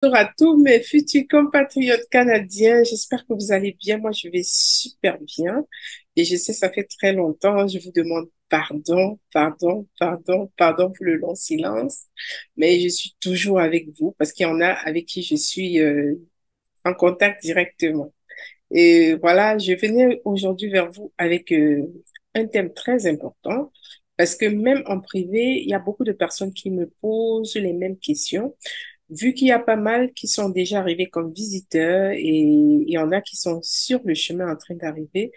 Bonjour à tous mes futurs compatriotes canadiens. J'espère que vous allez bien. Moi, je vais super bien. Et je sais, ça fait très longtemps. Je vous demande pardon pour le long silence. Mais je suis toujours avec vous parce qu'il y en a avec qui je suis en contact directement. Et voilà, je venais aujourd'hui vers vous avec un thème très important parce que même en privé, il y a beaucoup de personnes qui me posent les mêmes questions. Vu qu'il y a pas mal qui sont déjà arrivés comme visiteurs et il y en a qui sont sur le chemin en train d'arriver.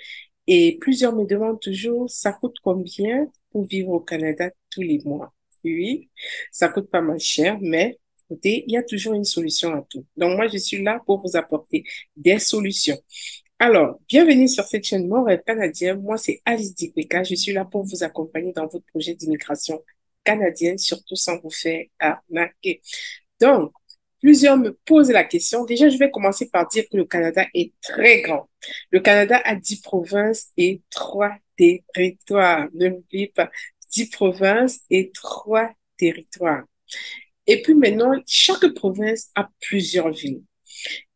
Et plusieurs me demandent toujours, ça coûte combien pour vivre au Canada tous les mois? Oui, ça coûte pas mal cher, mais écoutez, il y a toujours une solution à tout. Donc moi, je suis là pour vous apporter des solutions. Alors, bienvenue sur cette chaîne Mon Rêve canadien. Moi, c'est Alice Dikweka. Je suis là pour vous accompagner dans votre projet d'immigration canadienne, surtout sans vous faire arnaquer. Donc, plusieurs me posent la question. Déjà, je vais commencer par dire que le Canada est très grand. Le Canada a 10 provinces et 3 territoires. Ne l'oubliez pas, 10 provinces et 3 territoires. Et puis maintenant, chaque province a plusieurs villes.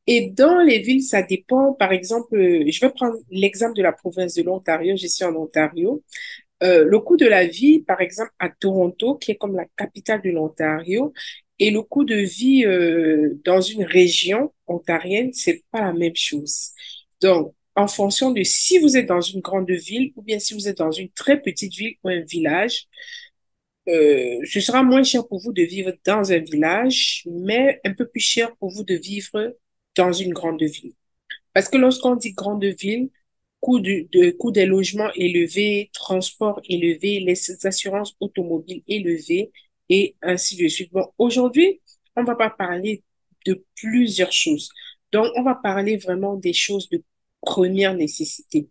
Et dans les villes, ça dépend. Par exemple, je vais prendre l'exemple de la province de l'Ontario. Je suis en Ontario. Le coût de la vie, par exemple, à Toronto, qui est comme la capitale de l'Ontario, et le coût de vie dans une région ontarienne, c'est pas la même chose. Donc, en fonction de si vous êtes dans une grande ville ou bien si vous êtes dans une très petite ville ou un village, ce sera moins cher pour vous de vivre dans un village, mais un peu plus cher pour vous de vivre dans une grande ville. Parce que lorsqu'on dit grande ville, coût des logements élevés, transport élevé, les assurances automobiles élevées et ainsi de suite. Bon, aujourd'hui, on va pas parler de plusieurs choses. Donc, on va parler vraiment des choses de première nécessité.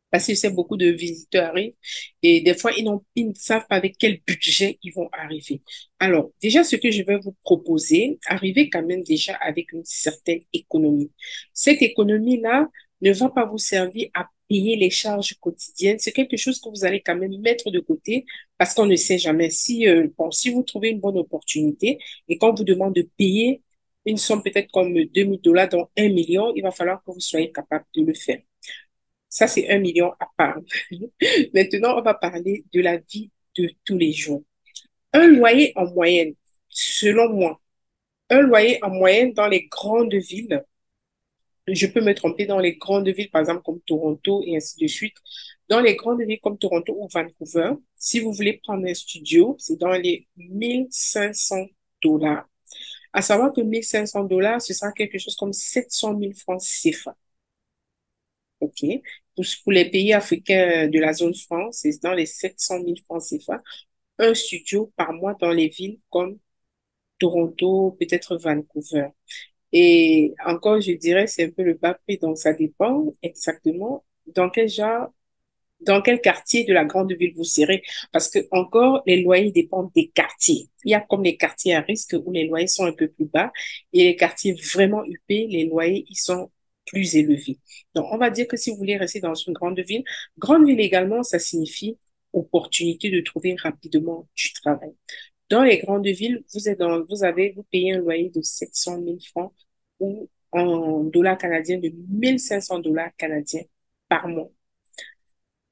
Parce que c'est beaucoup de visiteurs arrivent et des fois, ils ne savent pas avec quel budget ils vont arriver. Alors, déjà, ce que je vais vous proposer, arrivez quand même déjà avec une certaine économie. Cette économie-là ne va pas vous servir à payer les charges quotidiennes. C'est quelque chose que vous allez quand même mettre de côté parce qu'on ne sait jamais si, bon, si vous trouvez une bonne opportunité et qu'on vous demande de payer une somme peut-être comme 2 000 $, dont 1 million, il va falloir que vous soyez capable de le faire. Ça, c'est 1 million à part. Maintenant, on va parler de la vie de tous les jours. Un loyer en moyenne, selon moi, un loyer en moyenne dans les grandes villes, je peux me tromper dans les grandes villes, par exemple comme Toronto et ainsi de suite. Dans les grandes villes comme Toronto ou Vancouver, si vous voulez prendre un studio, c'est dans les 1 500 $. À savoir que 1 500 $, ce sera quelque chose comme 700 000 francs CFA. OK? Pour les pays africains de la zone franc, c'est dans les 700 000 francs CFA. Un studio par mois dans les villes comme Toronto, peut-être Vancouver. Et encore, je dirais, c'est un peu le bas prix, donc ça dépend exactement dans quel genre, dans quel quartier de la grande ville vous serez. Parce que encore, les loyers dépendent des quartiers. Il y a comme les quartiers à risque où les loyers sont un peu plus bas et les quartiers vraiment huppés, les loyers, ils sont plus élevés. Donc, on va dire que si vous voulez rester dans une grande ville également, ça signifie opportunité de trouver rapidement du travail. Dans les grandes villes, vous payez un loyer de 700 000 francs ou en dollars canadiens de 1 500 $ canadiens par mois.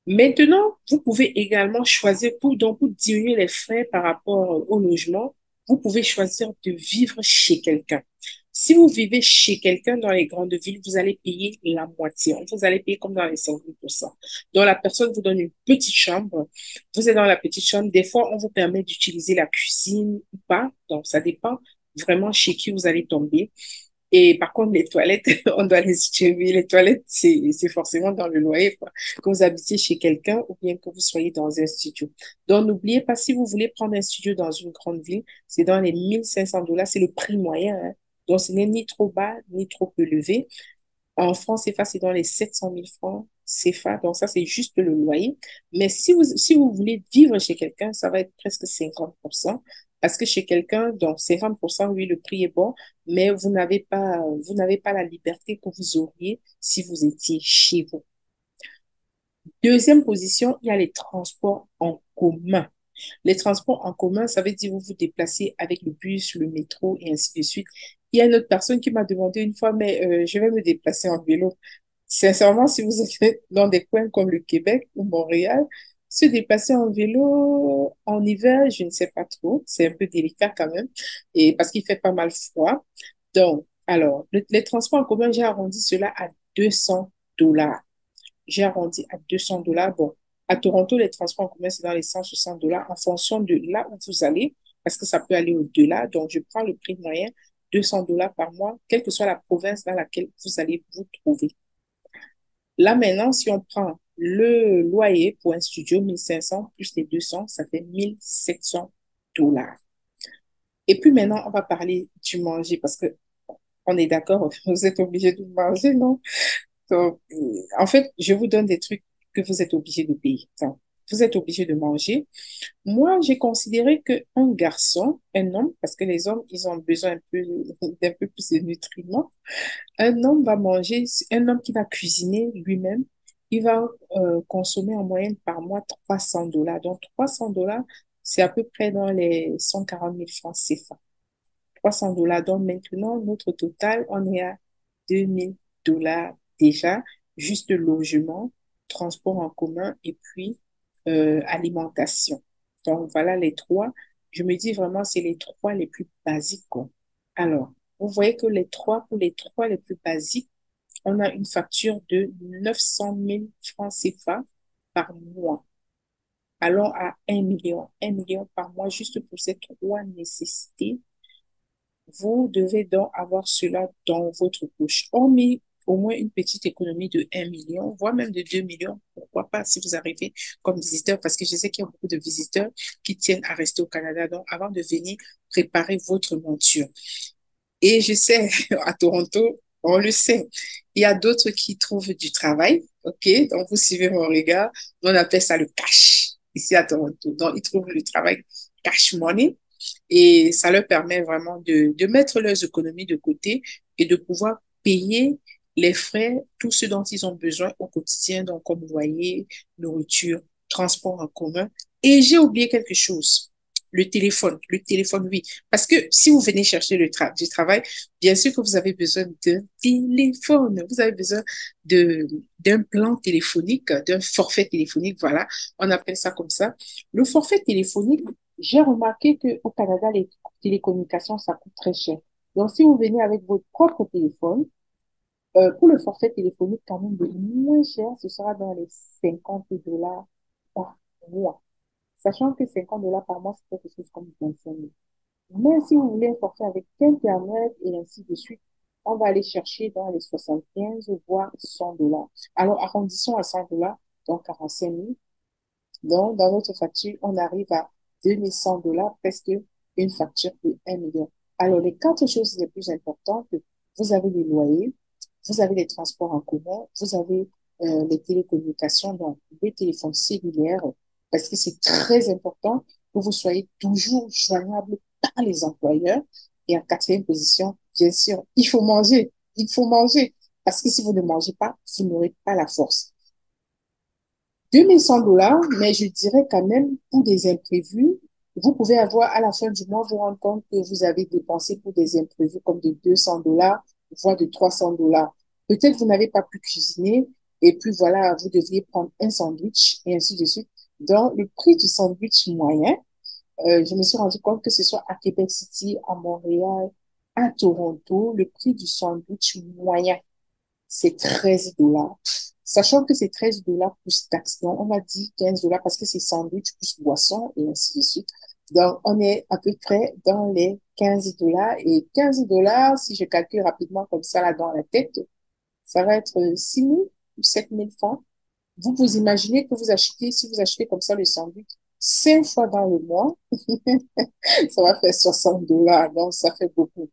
Maintenant, vous pouvez également choisir pour diminuer les frais par rapport au logement, vous pouvez choisir de vivre chez quelqu'un. Si vous vivez chez quelqu'un dans les grandes villes, vous allez payer la moitié. Vous allez payer comme dans les 50%. Donc, la personne vous donne une petite chambre. Vous êtes dans la petite chambre. Des fois, on vous permet d'utiliser la cuisine ou pas. Donc, ça dépend vraiment chez qui vous allez tomber. Et par contre, les toilettes, on doit les utiliser. Les toilettes, c'est forcément dans le loyer, quoi. Que vous habitiez chez quelqu'un ou bien que vous soyez dans un studio. Donc, n'oubliez pas, si vous voulez prendre un studio dans une grande ville, c'est dans les 1 500 $. C'est le prix moyen, hein. Donc, ce n'est ni trop bas, ni trop élevé. En France, CFA, c'est dans les 700 000 francs CFA. Donc, ça, c'est juste le loyer. Mais si vous voulez vivre chez quelqu'un, ça va être presque 50%. Parce que chez quelqu'un, donc 50%, oui, le prix est bon, mais vous n'avez pas la liberté que vous auriez si vous étiez chez vous. Deuxième position, il y a les transports en commun. Les transports en commun, ça veut dire vous vous déplacez avec le bus, le métro et ainsi de suite. Il y a une autre personne qui m'a demandé une fois, mais je vais me déplacer en vélo. Sincèrement, si vous êtes dans des coins comme le Québec ou Montréal, se déplacer en vélo en hiver, je ne sais pas trop. C'est un peu délicat quand même, et parce qu'il fait pas mal froid. Donc, alors, les transports en commun, j'ai arrondi cela à 200 $. J'ai arrondi à 200 $. Bon, à Toronto, les transports en commun, c'est dans les 160 $ en fonction de là où vous allez, parce que ça peut aller au-delà. Donc, je prends le prix moyen, 200 $ par mois, quelle que soit la province dans laquelle vous allez vous trouver. Là, maintenant, si on prend le loyer pour un studio, 1 500 plus les 200, ça fait 1 700 $. Et puis maintenant, on va parler du manger, parce que on est d'accord, vous êtes obligé de manger, non? Donc, en fait, je vous donne des trucs que vous êtes obligé de payer. Enfin, vous êtes obligé de manger. Moi, j'ai considéré qu'un garçon, un homme, parce que les hommes, ils ont besoin un peu, d'un peu plus de nutriments, un homme va manger, un homme qui va cuisiner lui-même, il va consommer en moyenne par mois 300 $. Donc, 300 $, c'est à peu près dans les 140 000 francs CFA. 300 $. Donc maintenant, notre total, on est à 2 000 $ déjà, juste logement, transport en commun et puis alimentation. Donc voilà les trois. Je me dis vraiment, c'est les trois les plus basiques, quoi. Alors, vous voyez que pour les trois les plus basiques, on a une facture de 900 000 francs CFA par mois. Allons à 1 million, 1 million par mois juste pour ces trois nécessités. Vous devez donc avoir cela dans votre poche. Hormis au moins une petite économie de 1 million, voire même de 2 millions. Pourquoi pas si vous arrivez comme visiteur, parce que je sais qu'il y a beaucoup de visiteurs qui tiennent à rester au Canada. Donc, avant de venir, préparez votre monture. Et je sais, à Toronto, on le sait, il y a d'autres qui trouvent du travail. OK? Donc, vous suivez mon regard. On appelle ça le cash ici à Toronto. Donc, ils trouvent le travail cash money. Et ça leur permet vraiment de mettre leurs économies de côté et de pouvoir payer les frais, tout ce dont ils ont besoin au quotidien, donc comme loyer, nourriture, transport en commun. Et j'ai oublié quelque chose. Le téléphone, oui. Parce que si vous venez chercher du travail, bien sûr que vous avez besoin d'un téléphone. Vous avez besoin d'un plan téléphonique, d'un forfait téléphonique. Voilà, on appelle ça comme ça. Le forfait téléphonique, j'ai remarqué qu'au Canada, les télécommunications, ça coûte très cher. Donc, si vous venez avec votre propre téléphone, pour le forfait téléphonique, quand même, le moins cher, ce sera dans les 50 $ par mois. Sachant que 50 $ par mois, c'est quelque chose comme 25 000. Mais si vous voulez un forfait avec Internet et ainsi de suite, on va aller chercher dans les 75 voire 100 $. Alors, arrondissons à 100 $, donc 45 000. Donc, dans notre facture, on arrive à 2 100 $, presque une facture de 1 million. Alors, les quatre choses les plus importantes, vous avez les loyers, vous avez les transports en commun, vous avez les télécommunications, donc les téléphones cellulaires, parce que c'est très important que vous soyez toujours joignable par les employeurs. Et en quatrième position, bien sûr, il faut manger. Il faut manger. Parce que si vous ne mangez pas, vous n'aurez pas la force. 2 100 $, mais je dirais quand même pour des imprévus, vous pouvez avoir à la fin du mois, vous rendre compte que vous avez dépensé pour des imprévus comme de 200 $, voire de 300 $. Peut-être vous n'avez pas pu cuisiner et puis voilà, vous devriez prendre un sandwich et ainsi de suite. Donc, le prix du sandwich moyen, je me suis rendu compte que ce soit à Québec City, à Montréal, à Toronto, le prix du sandwich moyen c'est 13 $. Sachant que c'est 13 $ plus taxes. Donc, on a dit 15 $ parce que c'est sandwich plus boisson et ainsi de suite. Donc, on est à peu près dans les 15 $. Et 15 $, si je calcule rapidement comme ça là dans la tête, ça va être 6 000 ou 7 000 francs. Vous vous imaginez que vous achetez, si vous achetez comme ça le sandwich 5 fois dans le mois, ça va faire 60 $. Donc, ça fait beaucoup.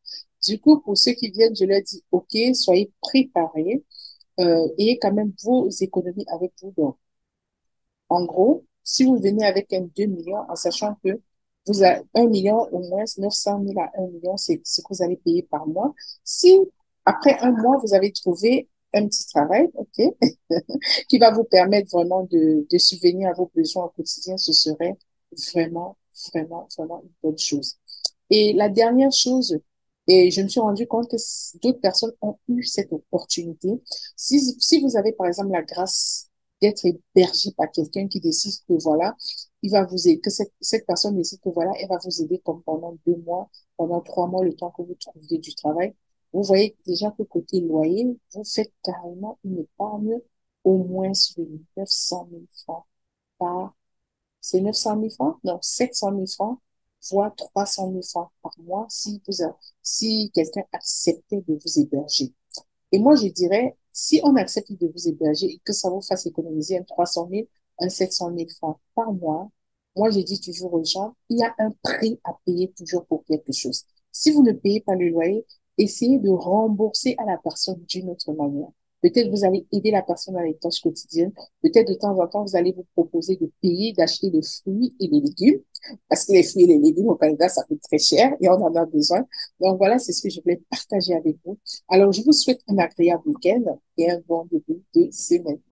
Du coup, pour ceux qui viennent, je leur dis, OK, soyez préparés ayez quand même vos économies avec vous. Donc, en gros, si vous venez avec un 2 millions, en sachant que vous avez 1 million, au moins 900 000 à 1 million, c'est ce que vous allez payer par mois. Si après un mois, vous avez trouvé un petit travail, OK, qui va vous permettre vraiment de subvenir à vos besoins au quotidien, ce serait vraiment, vraiment, vraiment une bonne chose. Et la dernière chose, Et je me suis rendu compte que d'autres personnes ont eu cette opportunité. Si vous avez, par exemple, la grâce d'être hébergé par quelqu'un qui décide que voilà, il va vous aider, que cette personne décide que voilà, elle va vous aider comme pendant 2 mois, pendant 3 mois, le temps que vous trouviez du travail. Vous voyez déjà que côté loyer, vous faites carrément une épargne au moins sur 900 000 francs par c'est 900 000 francs? Non, 700 000 francs, voire 300 000 francs par mois si quelqu'un acceptait de vous héberger. Et moi, je dirais, si on accepte de vous héberger et que ça vous fasse économiser un 300 000, un 700 000 francs par mois, moi, je dis toujours aux gens, il y a un prix à payer toujours pour quelque chose. Si vous ne payez pas le loyer, essayez de rembourser à la personne d'une autre manière. Peut-être vous allez aider la personne dans les tâches quotidiennes. Peut-être de temps en temps, vous allez vous proposer de payer, d'acheter des fruits et des légumes. Parce que les fruits et les légumes au Canada, ça coûte très cher et on en a besoin. Donc voilà, c'est ce que je voulais partager avec vous. Alors, je vous souhaite un agréable week-end et un bon début de semaine.